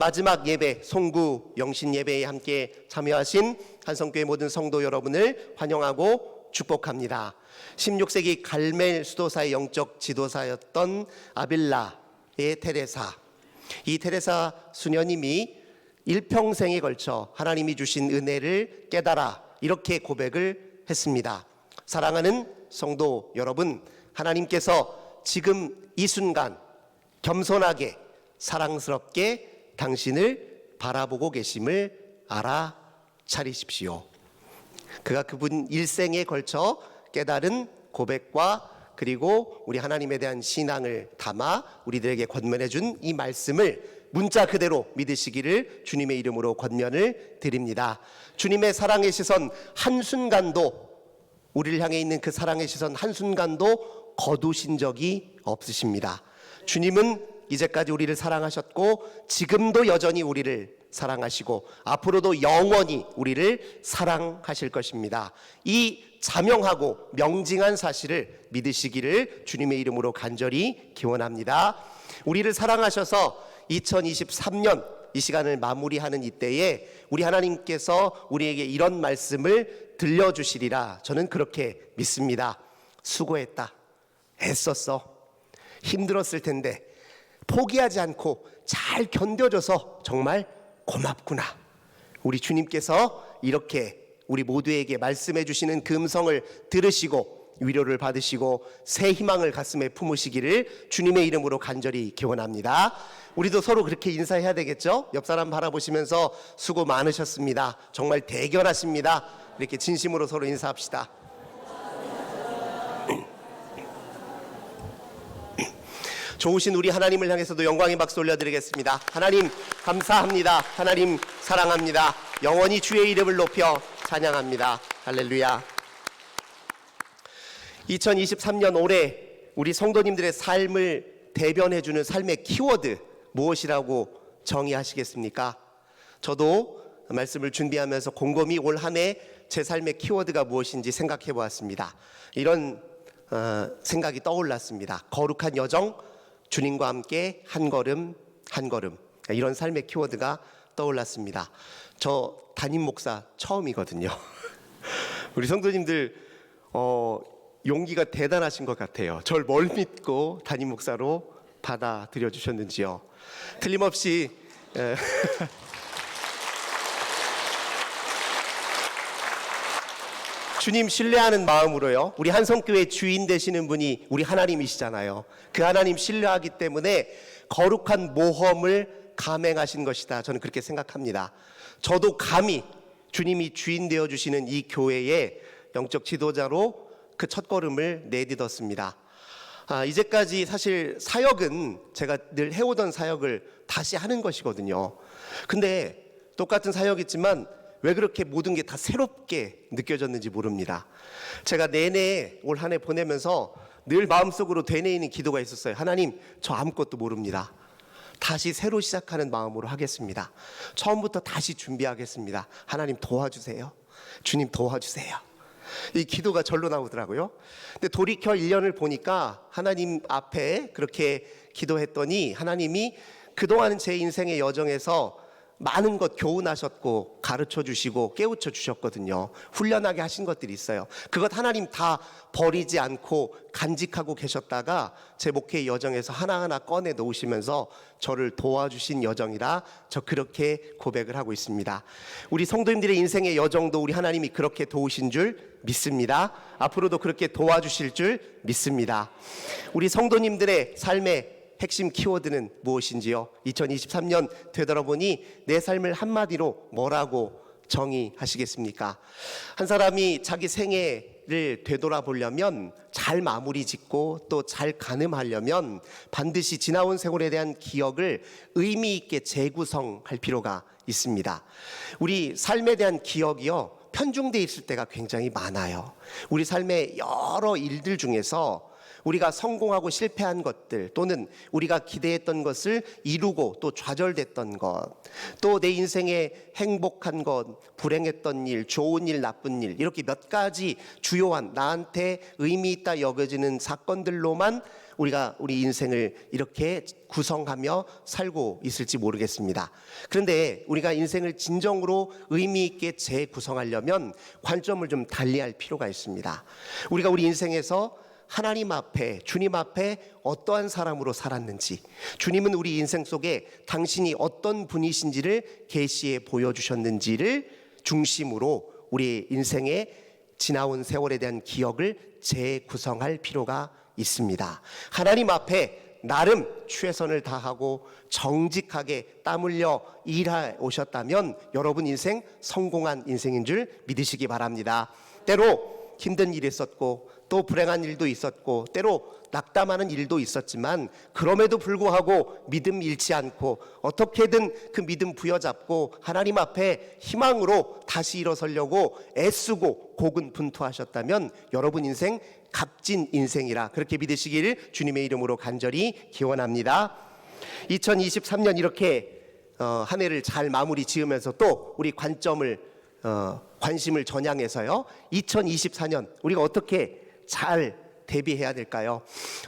마지막 예배, 송구 영신 예배에 함께 참여하신 한성교회 모든 성도 여러분을 환영하고 축복합니다. 16세기 갈멜 수도사의 영적 지도사였던 아빌라의 테레사, 이 테레사 수녀님이 일평생에 걸쳐 하나님이 주신 은혜를 깨달아 이렇게 고백을 했습니다. 사랑하는 성도 여러분, 하나님께서 지금 이 순간 겸손하게 사랑스럽게 당신을 바라보고 계심을 알아차리십시오. 그가 그분 일생에 걸쳐 깨달은 고백과 그리고 우리 하나님에 대한 신앙을 담아 우리들에게 권면해 준 이 말씀을 문자 그대로 믿으시기를 주님의 이름으로 권면을 드립니다. 주님의 사랑의 시선 한순간도, 우리를 향해 있는 그 사랑의 시선 한순간도 거두신 적이 없으십니다. 주님은 이제까지 우리를 사랑하셨고 지금도 여전히 우리를 사랑하시고 앞으로도 영원히 우리를 사랑하실 것입니다. 이 자명하고 명징한 사실을 믿으시기를 주님의 이름으로 간절히 기원합니다. 우리를 사랑하셔서 2023년 이 시간을 마무리하는 이때에 우리 하나님께서 우리에게 이런 말씀을 들려주시리라 저는 그렇게 믿습니다. 수고했다, 애썼어, 힘들었을 텐데 포기하지 않고 잘 견뎌줘서 정말 고맙구나. 우리 주님께서 이렇게 우리 모두에게 말씀해 주시는 그 음성을 들으시고 위로를 받으시고 새 희망을 가슴에 품으시기를 주님의 이름으로 간절히 기원합니다. 우리도 서로 그렇게 인사해야 되겠죠? 옆 사람 바라보시면서 수고 많으셨습니다, 정말 대견하십니다, 이렇게 진심으로 서로 인사합시다. 좋으신 우리 하나님을 향해서도 영광의 박수 올려드리겠습니다. 하나님 감사합니다. 하나님 사랑합니다. 영원히 주의 이름을 높여 찬양합니다. 할렐루야. 2023년 올해 우리 성도님들의 삶을 대변해주는 삶의 키워드 무엇이라고 정의하시겠습니까? 저도 말씀을 준비하면서 곰곰이 올 한 해 제 삶의 키워드가 무엇인지 생각해 보았습니다. 이런 생각이 떠올랐습니다. 거룩한 여정, 주님과 함께 한 걸음 한 걸음, 이런 삶의 키워드가 떠올랐습니다. 저 담임 목사 처음이거든요. 우리 성도님들 용기가 대단하신 것 같아요. 절 뭘 믿고 담임 목사로 받아들여 주셨는지요. 틀림없이 주님 신뢰하는 마음으로요, 우리 한성교회 주인 되시는 분이 우리 하나님이시잖아요. 그 하나님 신뢰하기 때문에 거룩한 모험을 감행하신 것이다, 저는 그렇게 생각합니다. 저도 감히 주님이 주인 되어주시는 이 교회의 영적 지도자로 그 첫걸음을 내딛었습니다. 이제까지 사실 사역은 제가 늘 해오던 사역을 다시 하는 것이거든요. 근데 똑같은 사역이지만 왜 그렇게 모든 게 다 새롭게 느껴졌는지 모릅니다. 제가 내내 올 한 해 보내면서 늘 마음속으로 되뇌이는 기도가 있었어요. 하나님, 저 아무것도 모릅니다. 다시 새로 시작하는 마음으로 하겠습니다. 처음부터 다시 준비하겠습니다. 하나님 도와주세요. 주님 도와주세요. 이 기도가 절로 나오더라고요. 근데 돌이켜 1년을 보니까 하나님 앞에 그렇게 기도했더니 하나님이 그동안 제 인생의 여정에서 많은 것 교훈하셨고 가르쳐 주시고 깨우쳐 주셨거든요. 훈련하게 하신 것들이 있어요. 그것 하나님 다 버리지 않고 간직하고 계셨다가 제 목회의 여정에서 하나하나 꺼내 놓으시면서 저를 도와주신 여정이라 저 그렇게 고백을 하고 있습니다. 우리 성도님들의 인생의 여정도 우리 하나님이 그렇게 도우신 줄 믿습니다. 앞으로도 그렇게 도와주실 줄 믿습니다. 우리 성도님들의 삶의 핵심 키워드는 무엇인지요? 2023년 되돌아보니 내 삶을 한마디로 뭐라고 정의하시겠습니까? 한 사람이 자기 생애를 되돌아보려면, 잘 마무리 짓고 또 잘 가늠하려면 반드시 지나온 세월에 대한 기억을 의미 있게 재구성할 필요가 있습니다. 우리 삶에 대한 기억이요, 편중되어 있을 때가 굉장히 많아요. 우리 삶의 여러 일들 중에서 우리가 성공하고 실패한 것들, 또는 우리가 기대했던 것을 이루고 또 좌절됐던 것, 또 내 인생에 행복한 것, 불행했던 일, 좋은 일, 나쁜 일, 이렇게 몇 가지 주요한 나한테 의미 있다 여겨지는 사건들로만 우리가 우리 인생을 이렇게 구성하며 살고 있을지 모르겠습니다. 그런데 우리가 인생을 진정으로 의미 있게 재구성하려면 관점을 좀 달리할 필요가 있습니다. 우리가 우리 인생에서 하나님 앞에, 주님 앞에 어떠한 사람으로 살았는지, 주님은 우리 인생 속에 당신이 어떤 분이신지를 계시해 보여주셨는지를 중심으로 우리 인생의 지나온 세월에 대한 기억을 재구성할 필요가 있습니다. 하나님 앞에 나름 최선을 다하고 정직하게 땀 흘려 일해 오셨다면 여러분 인생 성공한 인생인 줄 믿으시기 바랍니다. 때로 힘든 일이 있었고 또 불행한 일도 있었고 때로 낙담하는 일도 있었지만 그럼에도 불구하고 믿음 잃지 않고 어떻게든 그 믿음 부여잡고 하나님 앞에 희망으로 다시 일어서려고 애쓰고 고군분투하셨다면 여러분 인생 값진 인생이라 그렇게 믿으시기를 주님의 이름으로 간절히 기원합니다. 2023년 이렇게 한 해를 잘 마무리 지으면서 또 우리 관심을 전향해서요 2024년 우리가 어떻게 잘 대비해야 될까요?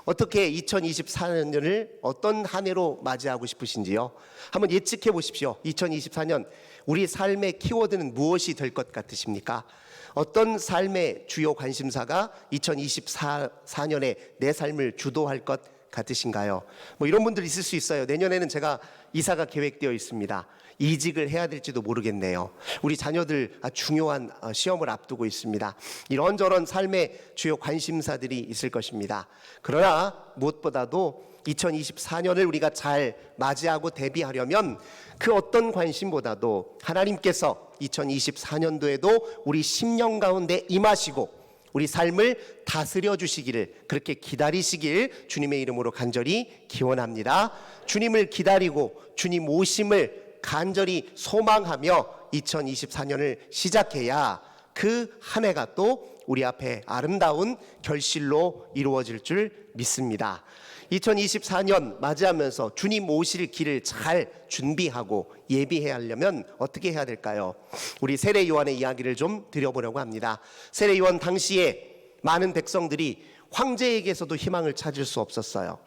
어떻게 2024년을 어떤 한 해로 맞이하고 싶으신지요? 한번 예측해 보십시오. 2024년 우리 삶의 키워드는 무엇이 될 것 같으십니까? 어떤 삶의 주요 관심사가 2024년에 내 삶을 주도할 것 같으신가요? 뭐 이런 분들 있을 수 있어요. 내년에는 제가 이사가 계획되어 있습니다. 이직을 해야 될지도 모르겠네요. 우리 자녀들 중요한 시험을 앞두고 있습니다. 이런저런 삶의 주요 관심사들이 있을 것입니다. 그러나 무엇보다도 2024년을 우리가 잘 맞이하고 대비하려면 그 어떤 관심보다도 하나님께서 2024년도에도 우리 심령 가운데 임하시고 우리 삶을 다스려 주시기를 그렇게 기다리시길 주님의 이름으로 간절히 기원합니다. 주님을 기다리고 주님 오심을 간절히 소망하며 2024년을 시작해야 그 한 해가 또 우리 앞에 아름다운 결실로 이루어질 줄 믿습니다. 2024년 맞이하면서 주님 오실 길을 잘 준비하고 예비해야 하려면 어떻게 해야 될까요? 우리 세례 요한의 이야기를 좀 드려보려고 합니다. 세례 요한 당시에 많은 백성들이 황제에게서도 희망을 찾을 수 없었어요.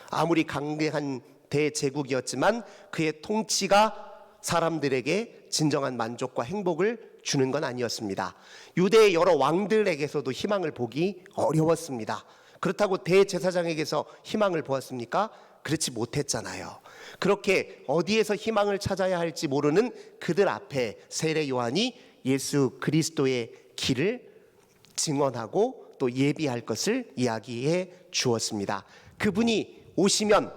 아무리 강대한 대제국이었지만 그의 통치가 사람들에게 진정한 만족과 행복을 주는 건 아니었습니다. 유대의 여러 왕들에게서도 희망을 보기 어려웠습니다. 그렇다고 대제사장에게서 희망을 보았습니까? 그렇지 못했잖아요. 그렇게 어디에서 희망을 찾아야 할지 모르는 그들 앞에 세례 요한이 예수 그리스도의 길을 증언하고 또 예비할 것을 이야기해 주었습니다. 그분이 오시면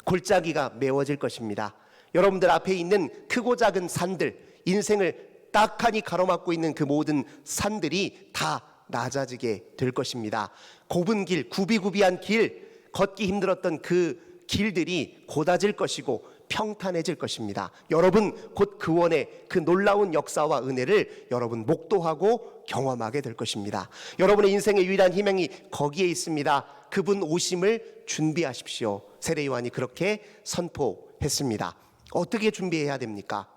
골짜기가 메워질 것입니다. 여러분들 앞에 있는 크고 작은 산들, 인생을 딱하니 가로막고 있는 그 모든 산들이 다 낮아지게 될 것입니다. 좁은 길, 구비구비한 길, 걷기 힘들었던 그 길들이 곧아질 것이고 평탄해질 것입니다. 여러분 곧 구원의 그 놀라운 역사와 은혜를 여러분 목도하고 경험하게 될 것입니다. 여러분의 인생의 유일한 희망이 거기에 있습니다. 그분 오심을 준비하십시오. 세례 요한이 그렇게 선포했습니다. 어떻게 준비해야 됩니까?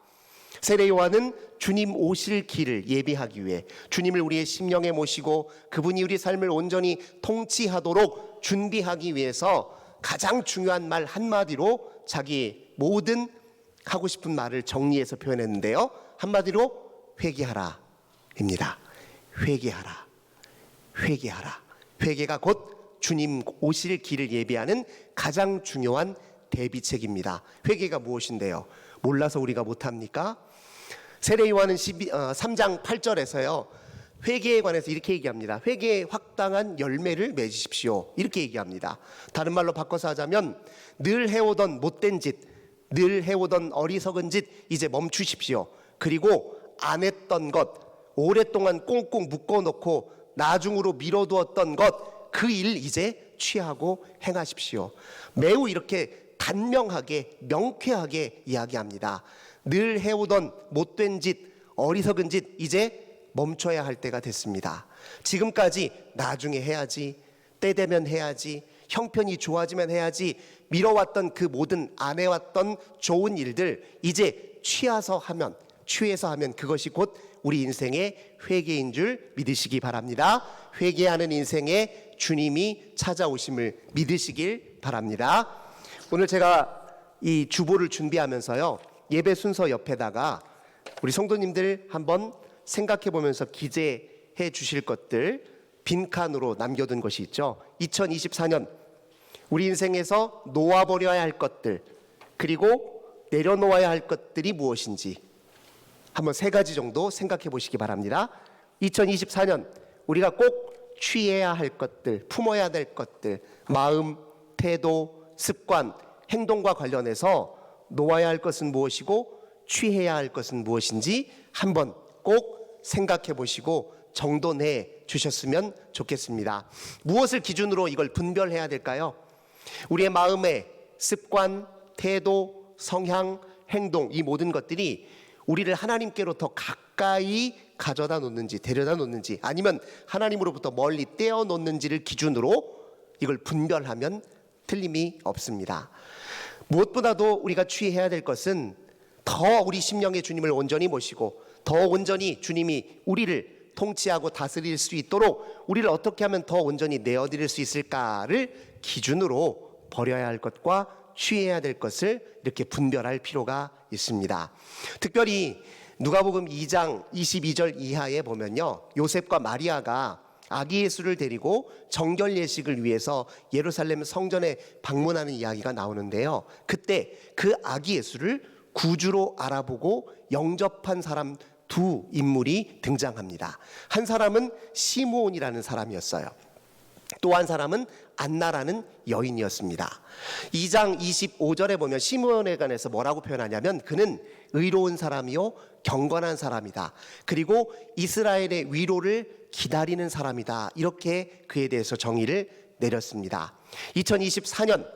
세례 요한은 주님 오실 길을 예비하기 위해 주님을 우리의 심령에 모시고 그분이 우리 삶을 온전히 통치하도록 준비하기 위해서 가장 중요한 말 한마디로 자기 모든 하고 싶은 말을 정리해서 표현했는데요. 한마디로 회개하라 입니다. 회개하라. 회개하라. 회개가 곧 주님 오실 길을 예비하는 가장 중요한 대비책입니다. 회개가 무엇인데요? 몰라서 우리가 못합니까? 세례 요한은 3장 8절에서요 회개에 관해서 이렇게 얘기합니다. 회개에 확당한 열매를 맺으십시오. 이렇게 얘기합니다. 다른 말로 바꿔서 하자면 늘 해오던 못된 짓, 늘 해오던 어리석은 짓 이제 멈추십시오. 그리고 안 했던 것, 오랫동안 꽁꽁 묶어놓고 나중으로 미뤄두었던 것, 그 일 이제 취하고 행하십시오. 매우 이렇게 단명하게 명쾌하게 이야기합니다. 늘 해오던 못된 짓, 어리석은 짓 이제 멈춰야 할 때가 됐습니다. 지금까지 나중에 해야지, 때 되면 해야지, 형편이 좋아지면 해야지 미뤄왔던 그 모든 안 해왔던 좋은 일들 이제 취해서 하면 그것이 곧 우리 인생의 회개인 줄 믿으시기 바랍니다. 회개하는 인생에 주님이 찾아오심을 믿으시길 바랍니다. 오늘 제가 이 주보를 준비하면서요, 예배 순서 옆에다가 우리 성도님들 한번 생각해 보면서 기재해 주실 것들 빈칸으로 남겨둔 것이 있죠. 2024년 우리 인생에서 놓아버려야 할 것들, 그리고 내려놓아야 할 것들이 무엇인지 한번 3가지 정도 생각해 보시기 바랍니다. 2024년 우리가 꼭 취해야 할 것들, 품어야 될 것들, 마음, 태도, 습관, 행동과 관련해서 놓아야 할 것은 무엇이고 취해야 할 것은 무엇인지 한번 꼭 생각해 보시고 정돈해 주셨으면 좋겠습니다. 무엇을 기준으로 이걸 분별해야 될까요? 우리의 마음의 습관, 태도, 성향, 행동, 이 모든 것들이 우리를 하나님께로 더 가까이 가져다 놓는지, 데려다 놓는지, 아니면 하나님으로부터 멀리 떼어 놓는지를 기준으로 이걸 분별하면 틀림이 없습니다. 무엇보다도 우리가 취해야 될 것은 더 우리 심령의 주님을 온전히 모시고 더 온전히 주님이 우리를 통치하고 다스릴 수 있도록 우리를 어떻게 하면 더 온전히 내어드릴 수 있을까를 기준으로 버려야 할 것과 취해야 될 것을 이렇게 분별할 필요가 있습니다. 특별히 누가복음 2장 22절 이하에 보면요, 요셉과 마리아가 아기 예수를 데리고 정결 예식을 위해서 예루살렘 성전에 방문하는 이야기가 나오는데요, 그때 그 아기 예수를 구주로 알아보고 영접한 사람 2 인물이 등장합니다. 한 사람은 시므온이라는 사람이었어요. 또 한 사람은 안나라는 여인이었습니다. 2장 25절에 보면 시므온에 관해서 뭐라고 표현하냐면, 그는 의로운 사람이요 경건한 사람이다, 그리고 이스라엘의 위로를 기다리는 사람이다, 이렇게 그에 대해서 정의를 내렸습니다. 2024년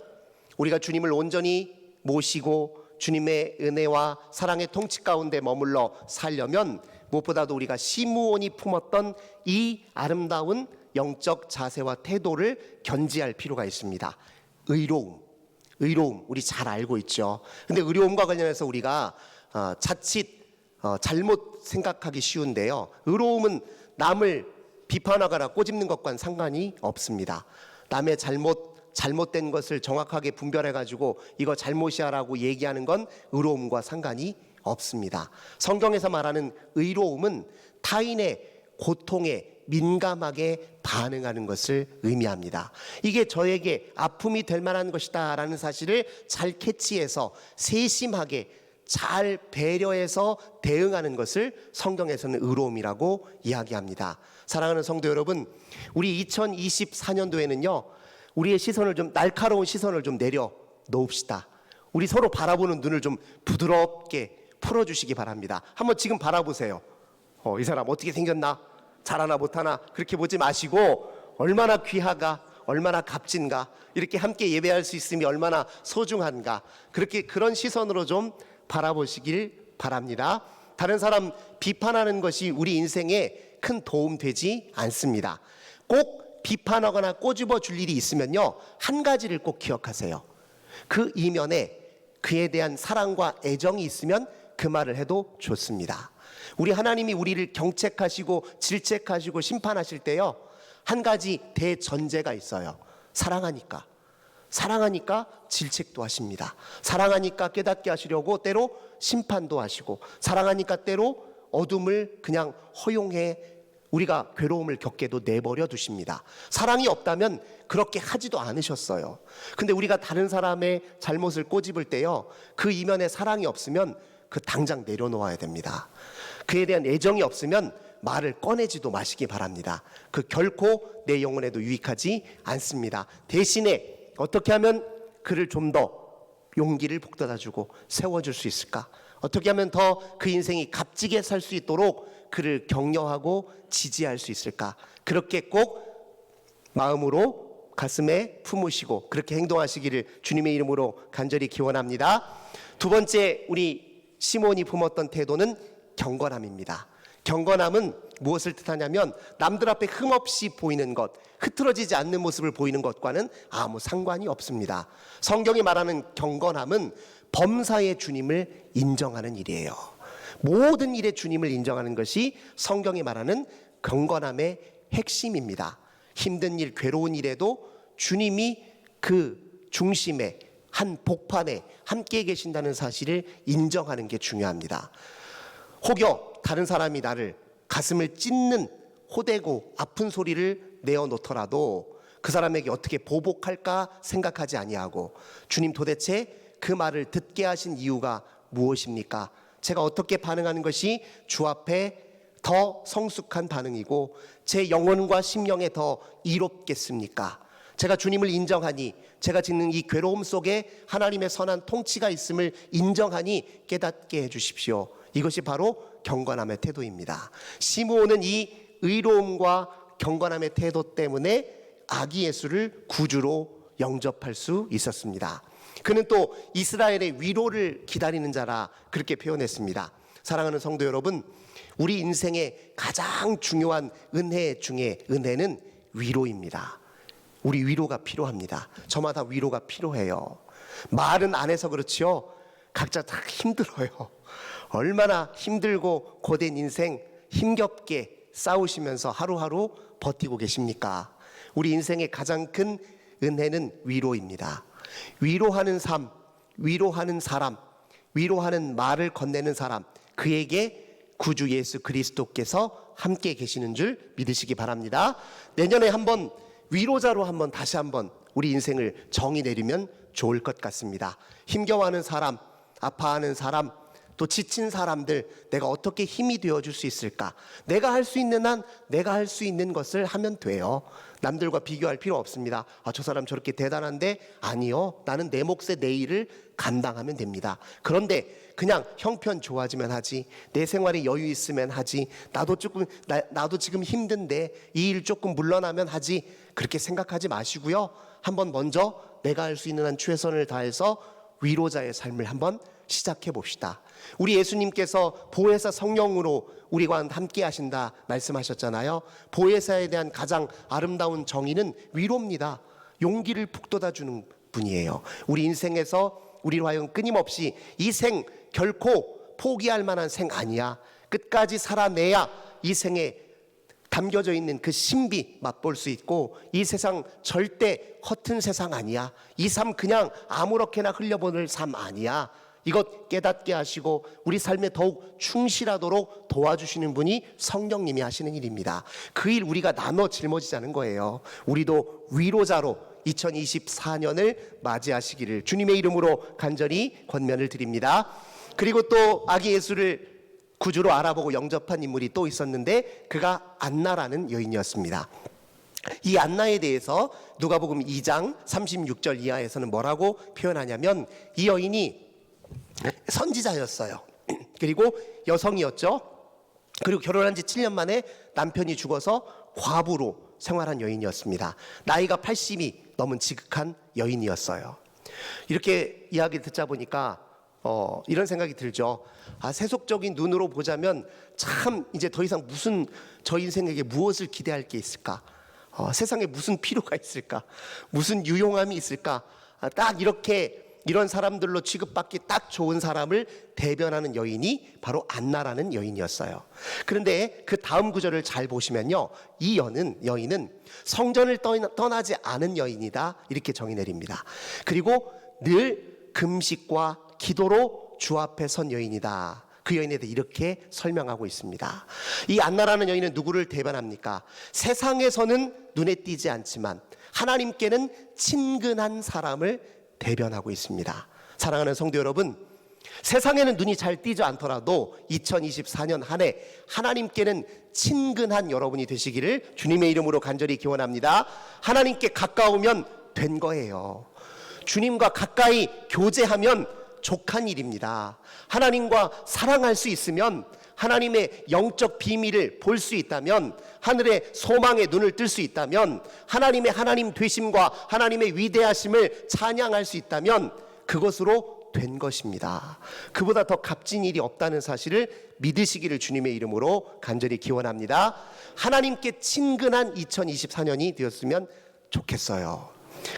우리가 주님을 온전히 모시고 주님의 은혜와 사랑의 통치 가운데 머물러 살려면 무엇보다도 우리가 시므온이 품었던 이 아름다운 영적 자세와 태도를 견지할 필요가 있습니다. 의로움 우리 잘 알고 있죠. 근데 의로움과 관련해서 우리가 자칫 잘못 생각하기 쉬운데요, 의로움은 남을 비판하거나 꼬집는 것과는 상관이 없습니다. 남의 잘못된 것을 정확하게 분별해가지고 이거 잘못이야라고 얘기하는 건 의로움과 상관이 없습니다. 성경에서 말하는 의로움은 타인의 고통에 민감하게 반응하는 것을 의미합니다. 이게 저에게 아픔이 될 만한 것이다 라는 사실을 잘 캐치해서 세심하게 잘 배려해서 대응하는 것을 성경에서는 의로움이라고 이야기합니다. 사랑하는 성도 여러분, 우리 2024년도에는요 우리의 시선을 좀, 날카로운 시선을 좀 내려 놓읍시다. 우리 서로 바라보는 눈을 좀 부드럽게 풀어주시기 바랍니다. 한번 지금 바라보세요. 이 사람 어떻게 생겼나? 잘하나 못하나? 그렇게 보지 마시고 얼마나 귀하가, 얼마나 값진가, 이렇게 함께 예배할 수 있음이 얼마나 소중한가, 그런 시선으로 좀 바라보시길 바랍니다. 다른 사람 비판하는 것이 우리 인생에 큰 도움 되지 않습니다. 꼭 비판하거나 꼬집어 줄 일이 있으면요, 한 가지를 꼭 기억하세요. 그 이면에 그에 대한 사랑과 애정이 있으면 그 말을 해도 좋습니다. 우리 하나님이 우리를 경책하시고 질책하시고 심판하실 때요, 한 가지 대전제가 있어요. 사랑하니까 질책도 하십니다. 사랑하니까 깨닫게 하시려고 때로 심판도 하시고, 사랑하니까 때로 어둠을 그냥 허용해 우리가 괴로움을 겪게도 내버려 두십니다. 사랑이 없다면 그렇게 하지도 않으셨어요. 근데 우리가 다른 사람의 잘못을 꼬집을 때요, 그 이면에 사랑이 없으면 그 당장 내려놓아야 됩니다. 그에 대한 애정이 없으면 말을 꺼내지도 마시기 바랍니다. 그 결코 내 영혼에도 유익하지 않습니다. 대신에 어떻게 하면 그를 좀 더 용기를 북돋아주고 세워줄 수 있을까? 어떻게 하면 더 그 인생이 값지게 살 수 있도록 그를 격려하고 지지할 수 있을까? 그렇게 꼭 마음으로 가슴에 품으시고 그렇게 행동하시기를 주님의 이름으로 간절히 기원합니다. 2번째, 우리 시몬이 품었던 태도는 경건함입니다. 경건함은 무엇을 뜻하냐면, 남들 앞에 흠없이 보이는 것, 흐트러지지 않는 모습을 보이는 것과는 아무 상관이 없습니다. 성경이 말하는 경건함은 범사의 주님을 인정하는 일이에요. 모든 일에 주님을 인정하는 것이 성경이 말하는 경건함의 핵심입니다. 힘든 일, 괴로운 일에도 주님이 그 중심에, 한 복판에 함께 계신다는 사실을 인정하는 게 중요합니다. 혹여 다른 사람이 나를 가슴을 찢는 호되고 아픈 소리를 내어놓더라도 그 사람에게 어떻게 보복할까 생각하지 아니하고, 주님 도대체 그 말을 듣게 하신 이유가 무엇입니까? 제가 어떻게 반응하는 것이 주 앞에 더 성숙한 반응이고 제 영혼과 심령에 더 이롭겠습니까? 제가 주님을 인정하니, 제가 짓는 이 괴로움 속에 하나님의 선한 통치가 있음을 인정하니 깨닫게 해주십시오. 이것이 바로 경건함의 태도입니다. 시므온은 이 의로움과 경건함의 태도 때문에 아기 예수를 구주로 영접할 수 있었습니다. 그는 또 이스라엘의 위로를 기다리는 자라 그렇게 표현했습니다. 사랑하는 성도 여러분, 우리 인생의 가장 중요한 은혜 중에 은혜는 위로입니다. 우리 위로가 필요합니다. 저마다 위로가 필요해요. 말은 안 해서 그렇지요, 각자 다 힘들어요. 얼마나 힘들고 고된 인생 힘겹게 싸우시면서 하루하루 버티고 계십니까? 우리 인생의 가장 큰 은혜는 위로입니다. 위로하는 삶, 위로하는 사람, 위로하는 말을 건네는 사람, 그에게 구주 예수 그리스도께서 함께 계시는 줄 믿으시기 바랍니다. 내년에 한번 위로자로 한번 다시 한번 우리 인생을 정의 내리면 좋을 것 같습니다. 힘겨워하는 사람, 아파하는 사람, 또 지친 사람들, 내가 어떻게 힘이 되어줄 수 있을까? 내가 할 수 있는 한 내가 할 수 있는 것을 하면 돼요. 남들과 비교할 필요 없습니다. 저 사람 저렇게 대단한데, 아니요, 나는 내 몫의 내 일을 감당하면 됩니다. 그런데 그냥 형편 좋아지면 하지, 내 생활에 여유 있으면 하지, 나도 지금 힘든데 이 일 조금 물러나면 하지, 그렇게 생각하지 마시고요. 한번 먼저 내가 할 수 있는 한 최선을 다해서 위로자의 삶을 한번 시작해 봅시다. 우리 예수님께서 보혜사 성령으로 우리와 함께 하신다 말씀하셨잖아요. 보혜사에 대한 가장 아름다운 정의는 위로입니다. 용기를 북돋아주는 분이에요. 우리 인생에서 우리로 하여금 끊임없이 이 생 결코 포기할 만한 생 아니야, 끝까지 살아내야 이 생에 담겨져 있는 그 신비 맛볼 수 있고, 이 세상 절대 허튼 세상 아니야, 이 삶 그냥 아무렇게나 흘려보낼 삶 아니야, 이것 깨닫게 하시고 우리 삶에 더욱 충실하도록 도와주시는 분이 성령님이 하시는 일입니다. 그 일 우리가 나눠 짊어지자는 거예요. 우리도 위로자로 2024년을 맞이하시기를 주님의 이름으로 간절히 권면을 드립니다. 그리고 또 아기 예수를 구주로 알아보고 영접한 인물이 또 있었는데, 그가 안나라는 여인이었습니다. 이 안나에 대해서 누가복음 2장 36절 이하에서는 뭐라고 표현하냐면, 이 여인이 선지자였어요. 그리고 여성이었죠. 그리고 결혼한 지 7년 만에 남편이 죽어서 과부로 생활한 여인이었습니다. 나이가 80이 넘은 지극한 여인이었어요. 이렇게 이야기를 듣자 보니까 이런 생각이 들죠. 세속적인 눈으로 보자면 참 이제 더 이상 무슨 저 인생에게 무엇을 기대할 게 있을까? 세상에 무슨 필요가 있을까? 무슨 유용함이 있을까? 딱 이렇게 이런 사람들로 취급받기 딱 좋은 사람을 대변하는 여인이 바로 안나라는 여인이었어요. 그런데 그 다음 구절을 잘 보시면요, 이 여인은 성전을 떠나지 않은 여인이다, 이렇게 정의 내립니다. 그리고 늘 금식과 기도로 주 앞에 선 여인이다, 그 여인에 대해 이렇게 설명하고 있습니다. 이 안나라는 여인은 누구를 대변합니까? 세상에서는 눈에 띄지 않지만 하나님께는 친근한 사람을 대변하고 있습니다. 사랑하는 성도 여러분, 세상에는 눈이 잘 띄지 않더라도 2024년 한 해 하나님께는 친근한 여러분이 되시기를 주님의 이름으로 간절히 기원합니다. 하나님께 가까우면 된 거예요. 주님과 가까이 교제하면 족한 일입니다. 하나님과 사랑할 수 있으면, 하나님의 영적 비밀을 볼 수 있다면, 하늘의 소망의 눈을 뜰 수 있다면, 하나님의 하나님 되심과 하나님의 위대하심을 찬양할 수 있다면 그것으로 된 것입니다. 그보다 더 값진 일이 없다는 사실을 믿으시기를 주님의 이름으로 간절히 기원합니다. 하나님께 친근한 2024년이 되었으면 좋겠어요.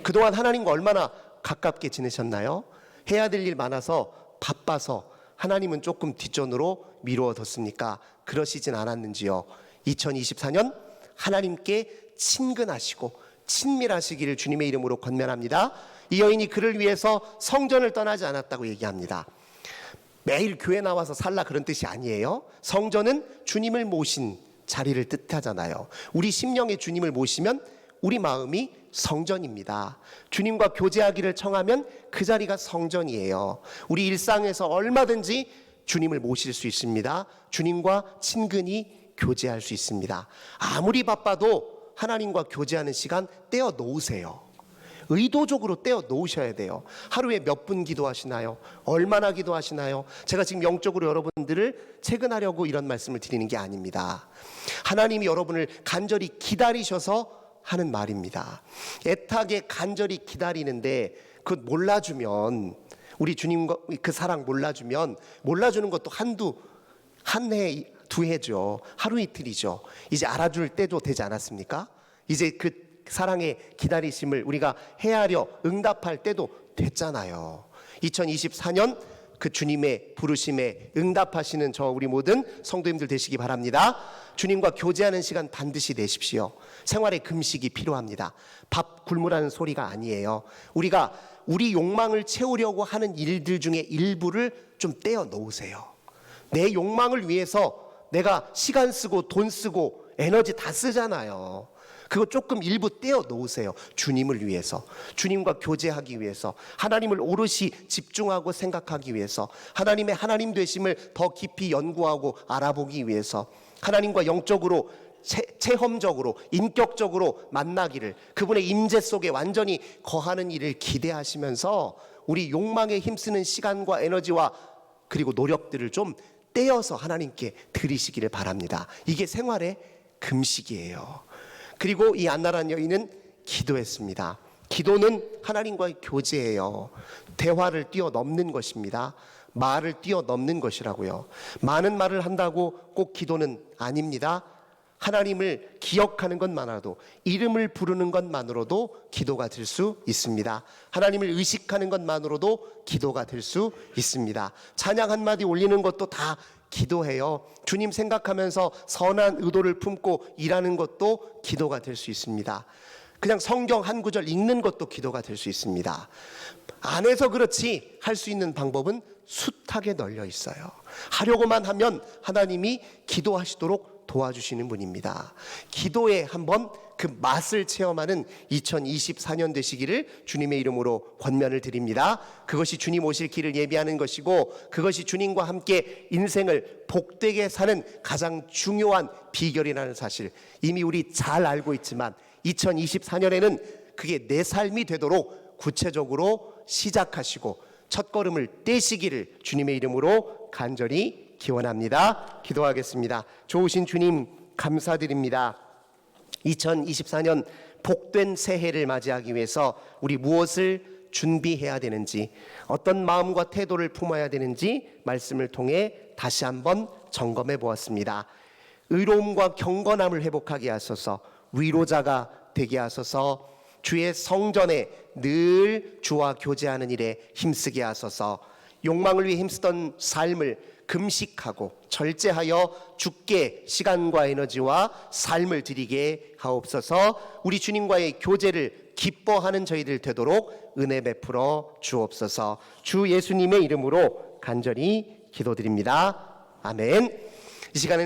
그동안 하나님과 얼마나 가깝게 지내셨나요? 해야 될 일 많아서 바빠서 하나님은 조금 뒷전으로 미루어뒀습니까? 그러시진 않았는지요. 2024년 하나님께 친근하시고 친밀하시기를 주님의 이름으로 권면합니다. 이 여인이 그를 위해서 성전을 떠나지 않았다고 얘기합니다. 매일 교회 나와서 살라 그런 뜻이 아니에요. 성전은 주님을 모신 자리를 뜻하잖아요. 우리 심령에 주님을 모시면 우리 마음이 성전입니다. 주님과 교제하기를 청하면 그 자리가 성전이에요. 우리 일상에서 얼마든지 주님을 모실 수 있습니다. 주님과 친근히 교제할 수 있습니다. 아무리 바빠도 하나님과 교제하는 시간 떼어 놓으세요. 의도적으로 떼어 놓으셔야 돼요. 하루에 몇 분 기도하시나요? 얼마나 기도하시나요? 제가 지금 영적으로 여러분들을 채근하려고 이런 말씀을 드리는 게 아닙니다. 하나님이 여러분을 간절히 기다리셔서 하는 말입니다. 애타게 간절히 기다리는데 그것 몰라주면, 우리 주님과 그 사랑 몰라주는 것도 한 해, 두 해죠. 하루 이틀이죠. 이제 알아줄 때도 되지 않았습니까? 이제 그 사랑의 기다리심을 우리가 헤아려 응답할 때도 됐잖아요. 2024년 그 주님의 부르심에 응답하시는 저 우리 모든 성도님들 되시기 바랍니다. 주님과 교제하는 시간 반드시 내십시오. 생활에 금식이 필요합니다. 밥 굶으라는 소리가 아니에요. 우리가 우리 욕망을 채우려고 하는 일들 중에 일부를 좀 떼어 놓으세요. 내 욕망을 위해서 내가 시간 쓰고 돈 쓰고 에너지 다 쓰잖아요. 그거 조금 일부 떼어 놓으세요. 주님을 위해서, 주님과 교제하기 위해서, 하나님을 오롯이 집중하고 생각하기 위해서, 하나님의 하나님 되심을 더 깊이 연구하고 알아보기 위해서, 하나님과 영적으로 체험적으로 인격적으로 만나기를, 그분의 임재 속에 완전히 거하는 일을 기대하시면서 우리 욕망에 힘쓰는 시간과 에너지와 그리고 노력들을 좀 떼어서 하나님께 드리시기를 바랍니다. 이게 생활의 금식이에요. 그리고 이 안나란 여인은 기도했습니다. 기도는 하나님과의 교제예요. 대화를 뛰어넘는 것입니다. 말을 뛰어넘는 것이라고요. 많은 말을 한다고 꼭 기도는 아닙니다. 하나님을 기억하는 것만으로도, 이름을 부르는 것만으로도 기도가 될 수 있습니다. 하나님을 의식하는 것만으로도 기도가 될 수 있습니다. 찬양 한마디 올리는 것도 다 기도해요. 주님 생각하면서 선한 의도를 품고 일하는 것도 기도가 될 수 있습니다. 그냥 성경 한 구절 읽는 것도 기도가 될 수 있습니다. 안 해서 그렇지 할 수 있는 방법은 숱하게 널려 있어요. 하려고만 하면 하나님이 기도하시도록 도와주시는 분입니다. 기도에 한번 그 맛을 체험하는 2024년 되시기를 주님의 이름으로 권면을 드립니다. 그것이 주님 오실 길을 예비하는 것이고, 그것이 주님과 함께 인생을 복되게 사는 가장 중요한 비결이라는 사실 이미 우리 잘 알고 있지만 2024년에는 그게 내 삶이 되도록 구체적으로 시작하시고 첫걸음을 떼시기를 주님의 이름으로 간절히 기원합니다. 기도하겠습니다. 좋으신 주님 감사드립니다. 2024년 복된 새해를 맞이하기 위해서 우리 무엇을 준비해야 되는지, 어떤 마음과 태도를 품어야 되는지 말씀을 통해 다시 한번 점검해 보았습니다. 의로움과 경건함을 회복하게 하소서, 위로자가 되게 하소서, 주의 성전에 늘 주와 교제하는 일에 힘쓰게 하소서, 욕망을 위해 힘쓰던 삶을 금식하고 절제하여 주께 시간과 에너지와 삶을 드리게 하옵소서. 우리 주님과의 교제를 기뻐하는 저희들 되도록 은혜 베풀어 주옵소서. 주 예수님의 이름으로 간절히 기도드립니다. 아멘. 이 시간에는